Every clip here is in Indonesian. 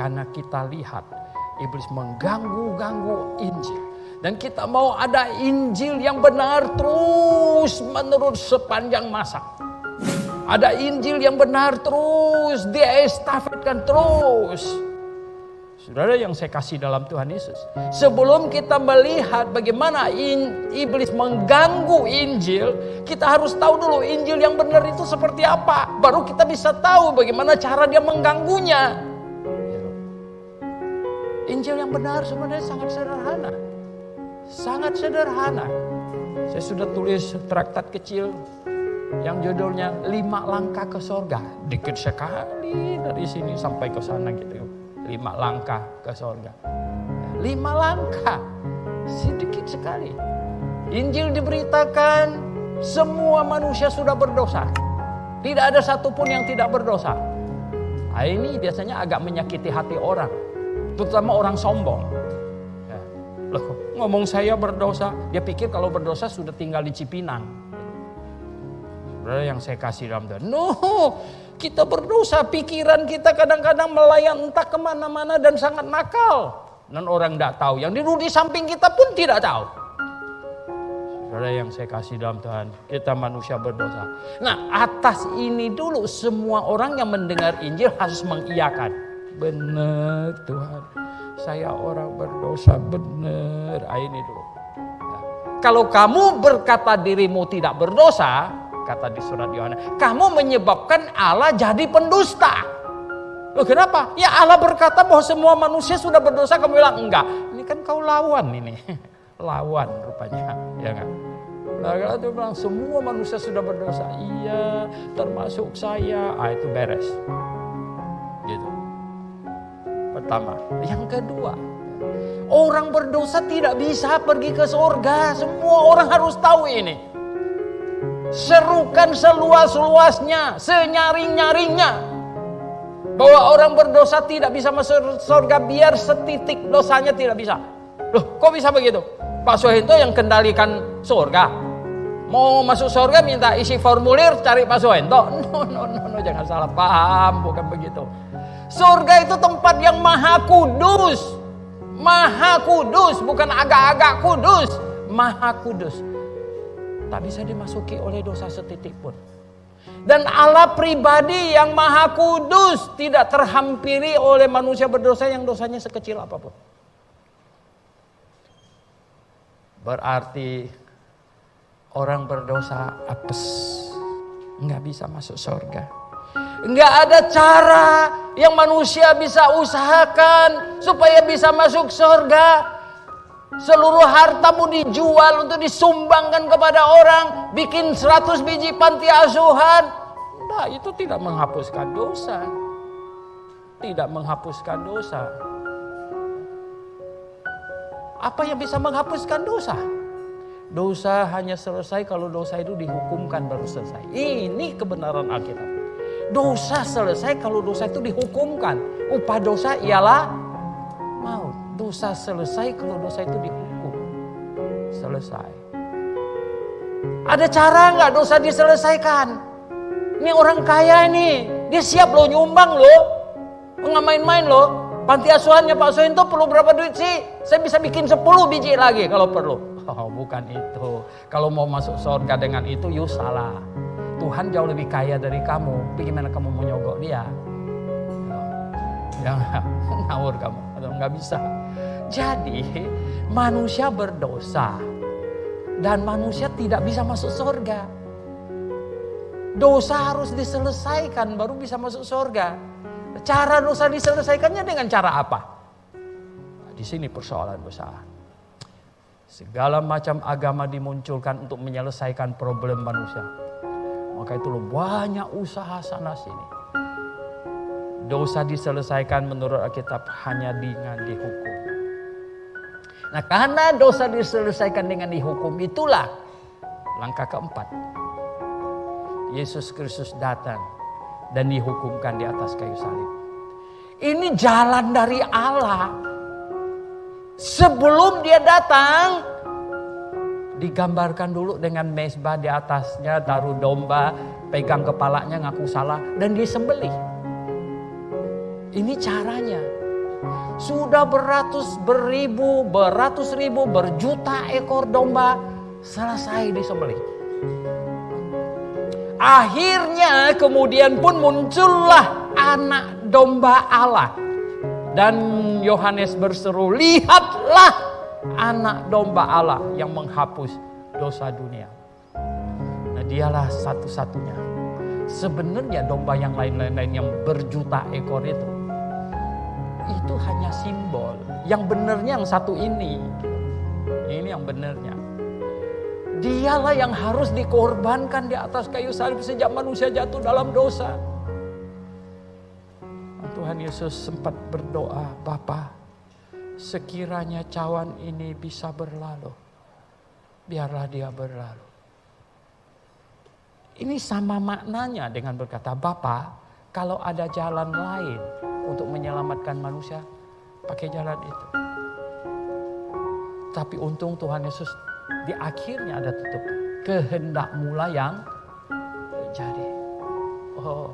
Karena kita lihat iblis mengganggu Injil. Dan kita mau ada Injil yang benar terus menerus sepanjang masa. Ada Injil yang benar terus diestafetkan terus. Saudara yang saya kasih dalam Tuhan Yesus. Sebelum kita melihat bagaimana iblis mengganggu Injil, kita harus tahu dulu Injil yang benar itu seperti apa. Baru kita bisa tahu bagaimana cara dia mengganggunya. Injil yang benar sebenarnya sangat sederhana. Sangat sederhana. Saya sudah tulis traktat kecil yang judulnya 5 langkah ke sorga. Dikit sekali dari sini sampai ke sana gitu. 5 langkah ke sorga. 5 langkah. Sedikit sekali. Injil diberitakan semua manusia sudah berdosa. Tidak ada satupun yang tidak berdosa. Ini biasanya agak menyakiti hati orang. Terutama orang sombong. Loh, ngomong saya berdosa, dia pikir kalau berdosa sudah tinggal di Cipinang. Saudara yang saya kasih dalam Tuhan, no, kita berdosa, pikiran kita kadang-kadang melayang entah kemana-mana dan sangat nakal. Dan orang tidak tahu, yang di samping kita pun tidak tahu. Saudara yang saya kasih dalam Tuhan, kita manusia berdosa. Nah, atas ini dulu semua orang yang mendengar Injil harus mengiyakan. Benar Tuhan, saya orang berdosa, benar. Ini dulu. Nah, kalau kamu berkata dirimu tidak berdosa, kata di surat Yohanes, kamu menyebabkan Allah jadi pendusta. Loh kenapa? Ya Allah berkata bahwa semua manusia sudah berdosa, kamu bilang enggak. Ini kan kau lawan ini. Lawan rupanya, ya kan? Lalu dia bilang semua manusia sudah berdosa. Iya, termasuk saya. Itu beres. Gitu. Pertama. Yang kedua, orang berdosa tidak bisa pergi ke surga. Semua orang harus tahu ini. Serukan seluas-luasnya, senyaring-nyaringnya, bahwa orang berdosa tidak bisa masuk surga, biar setitik dosanya tidak bisa. Loh, kok bisa begitu? Pak Soeharto yang kendalikan surga. Mau masuk surga minta isi formulir cari Pak Soeharto. No, jangan salah paham, bukan begitu. Surga itu tempat yang maha kudus. Maha kudus, bukan agak-agak kudus. Maha kudus. Tak bisa dimasuki oleh dosa setitik pun. Dan Allah pribadi yang maha kudus tidak terhampiri oleh manusia berdosa yang dosanya sekecil apapun. Berarti orang berdosa apes, nggak bisa masuk surga. Nggak ada cara yang manusia bisa usahakan supaya bisa masuk surga. Seluruh hartamu dijual untuk disumbangkan kepada orang, bikin 100 biji panti asuhan. Nah, itu tidak menghapuskan dosa. Tidak menghapuskan dosa. Apa yang bisa menghapuskan dosa? Dosa hanya selesai kalau dosa itu dihukumkan baru selesai. Ini kebenaran Alkitab. Dosa selesai kalau dosa itu dihukumkan. Upah dosa ialah maut. Dosa selesai kalau dosa itu dihukum. Selesai. Ada cara nggak dosa diselesaikan? Ini orang kaya ini, dia siap loh nyumbang loh, nggak main-main loh. Panti asuhannya Pak Soeharto perlu berapa duit sih? Saya bisa bikin 10 biji lagi kalau perlu. Oh, bukan itu. Kalau mau masuk surga dengan itu, you salah. Tuhan jauh lebih kaya dari kamu. Bagaimana kamu mau nyogok dia? Ya, ngawur kamu. Atau nggak bisa. Jadi manusia berdosa dan manusia tidak bisa masuk surga. Dosa harus diselesaikan baru bisa masuk surga. Cara dosa diselesaikannya dengan cara apa? Nah, di sini persoalan besar. Segala macam agama dimunculkan untuk menyelesaikan problem manusia. Maka itu banyak usaha sana sini. Dosa diselesaikan menurut Alkitab hanya dengan dihukum. Nah, karena dosa diselesaikan dengan dihukum, itulah langkah keempat. Yesus Kristus datang dan dihukumkan di atas kayu salib. Ini jalan dari Allah. Sebelum dia datang, digambarkan dulu dengan mezbah, di atasnya taruh domba, pegang kepalanya ngaku salah dan disembelih. Ini caranya. Sudah beratus ribu, berjuta ekor domba selesai disembelih. Akhirnya kemudian pun muncullah anak domba Allah. Dan Yohanes berseru, lihatlah anak domba Allah yang menghapus dosa dunia. Nah, dialah satu-satunya. Sebenarnya domba yang lain-lain yang berjuta ekor itu hanya simbol. Yang benarnya yang satu ini. Ini yang benarnya. Dialah yang harus dikorbankan di atas kayu salib sejak manusia jatuh dalam dosa. Tuhan Yesus sempat berdoa, Bapa, sekiranya cawan ini bisa berlalu, biarlah dia berlalu. Ini sama maknanya dengan berkata, Bapa, kalau ada jalan lain untuk menyelamatkan manusia, pakai jalan itu. Tapi untung Tuhan Yesus di akhirnya ada tutup. Kehendakmu yang terjadi. Oh,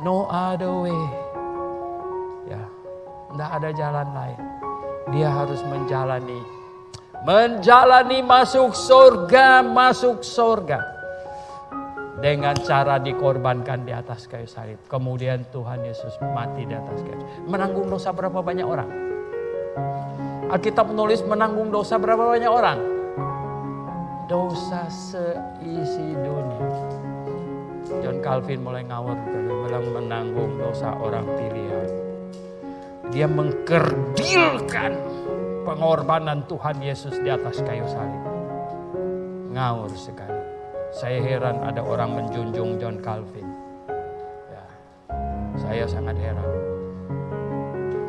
no other way. Ya, tidak ada jalan lain. Dia harus menjalani masuk surga dengan cara dikorbankan di atas kayu salib. Kemudian Tuhan Yesus mati di atas kayu. Menanggung dosa berapa banyak orang? Alkitab menulis menanggung dosa berapa banyak orang? Dosa seisi dunia. John Calvin mulai ngawur, bilang menanggung dosa orang pilihan. Dia mengkerdilkan pengorbanan Tuhan Yesus di atas kayu salib. Ngawur sekali. Saya heran ada orang menjunjung John Calvin. Ya, saya sangat heran.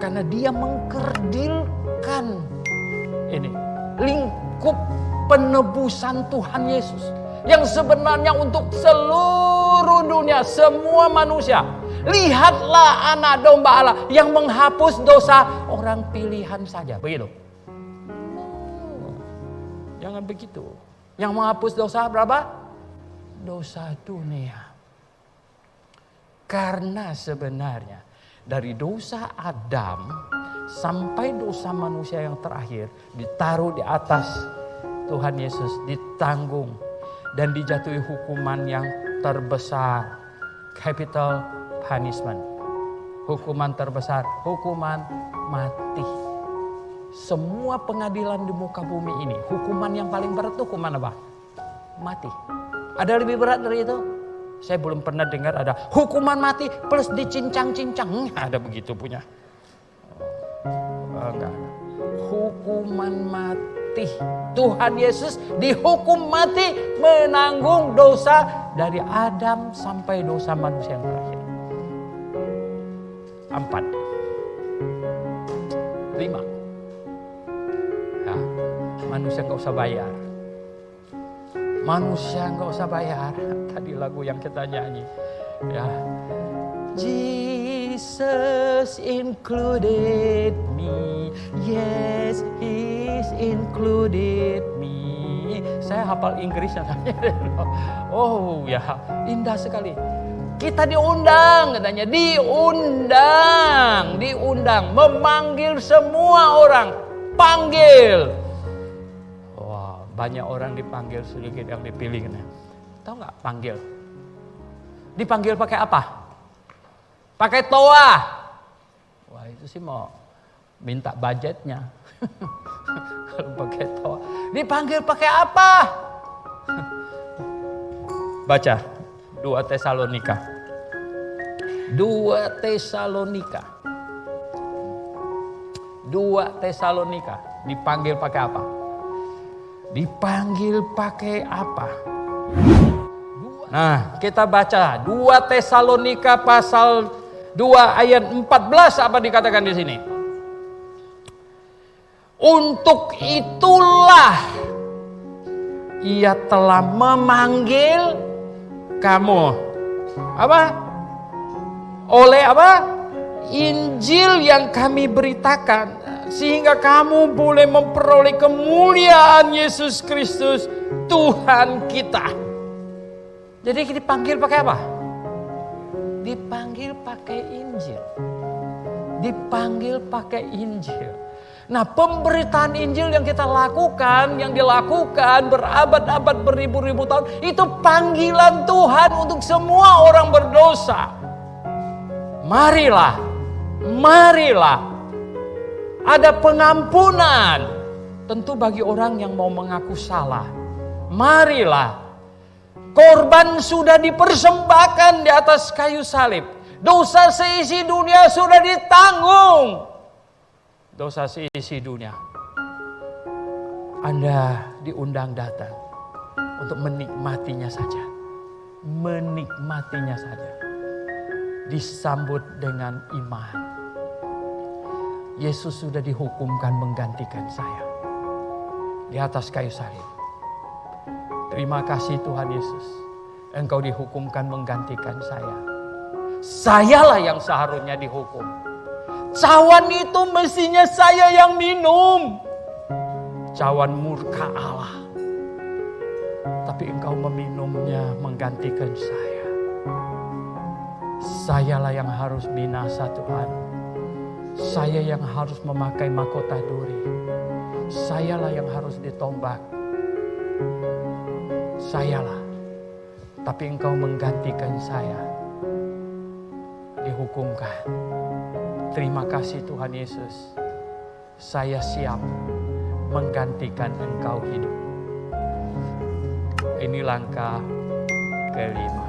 Karena dia mengkerdilkan ini lingkup penebusan Tuhan Yesus. Yang sebenarnya untuk seluruh dunia, semua manusia. Lihatlah anak domba Allah yang menghapus dosa orang pilihan saja. Begitu. Jangan begitu. Yang menghapus dosa berapa? Dosa dunia. Karena sebenarnya dari dosa Adam sampai dosa manusia yang terakhir ditaruh di atas Tuhan Yesus, ditanggung dan dijatuhi hukuman yang terbesar, capital punishment. Hukuman terbesar, hukuman mati. Semua pengadilan di muka bumi ini, hukuman yang paling berat itu hukuman apa? Mati. Ada lebih berat dari itu? Saya belum pernah dengar ada hukuman mati plus dicincang-cincang. Ada begitu punya? Enggak. Hukuman mati. Tuhan Yesus dihukum mati menanggung dosa dari Adam sampai dosa manusia yang terakhir. 4. 5. Ya, manusia nggak usah bayar. Manusia nggak usah bayar. Tadi lagu yang kita nyanyi, ya. Jesus included me, yes, He's included me. Saya hafal Inggrisnya. Oh ya, indah sekali. Kita diundang, katanya, diundang, memanggil semua orang, panggil. Wah, banyak orang dipanggil, sedikit yang dipilih. Tahu nggak panggil? Dipanggil pakai apa? Pakai toa. Wah, itu sih mau minta budgetnya. Kalau pakai toa. Dipanggil pakai apa? Baca 2 Tesalonika. 2 Tesalonika. 2 Tesalonika. Dipanggil pakai apa? Dipanggil pakai apa? Nah, kita baca 2 Tesalonika pasal 2 ayat 14, apa dikatakan di sini? Untuk itulah Ia telah memanggil kamu. Apa? Oleh apa? Injil yang kami beritakan, sehingga kamu boleh memperoleh kemuliaan Yesus Kristus Tuhan kita. Jadi dipanggil pakai apa? Dipanggil pakai Injil. dipanggil pakai Injil. Nah, pemberitaan Injil yang kita lakukan, yang dilakukan berabad-abad, beribu-ribu tahun, itu panggilan Tuhan untuk semua orang berdosa. Marilah, marilah. Ada pengampunan. Tentu bagi orang yang mau mengaku salah. Marilah. Korban sudah dipersembahkan di atas kayu salib. Dosa seisi dunia sudah ditanggung. Dosa seisi dunia. Anda diundang datang untuk menikmatinya saja. Menikmatinya saja. Disambut dengan iman. Yesus sudah dihukumkan menggantikan saya di atas kayu salib. Terima kasih Tuhan Yesus. Engkau dihukumkan menggantikan saya. Sayalah yang seharusnya dihukum. Cawan itu mestinya saya yang minum. Cawan murka Allah. Tapi engkau meminumnya menggantikan saya. Sayalah yang harus binasa Tuhan. Saya yang harus memakai mahkota duri. Sayalah yang harus ditombak. Sayalah. Tapi engkau menggantikan saya. Dihukumkan. Terima kasih Tuhan Yesus. Saya siap menggantikan engkau hidup. Ini langkah kelima.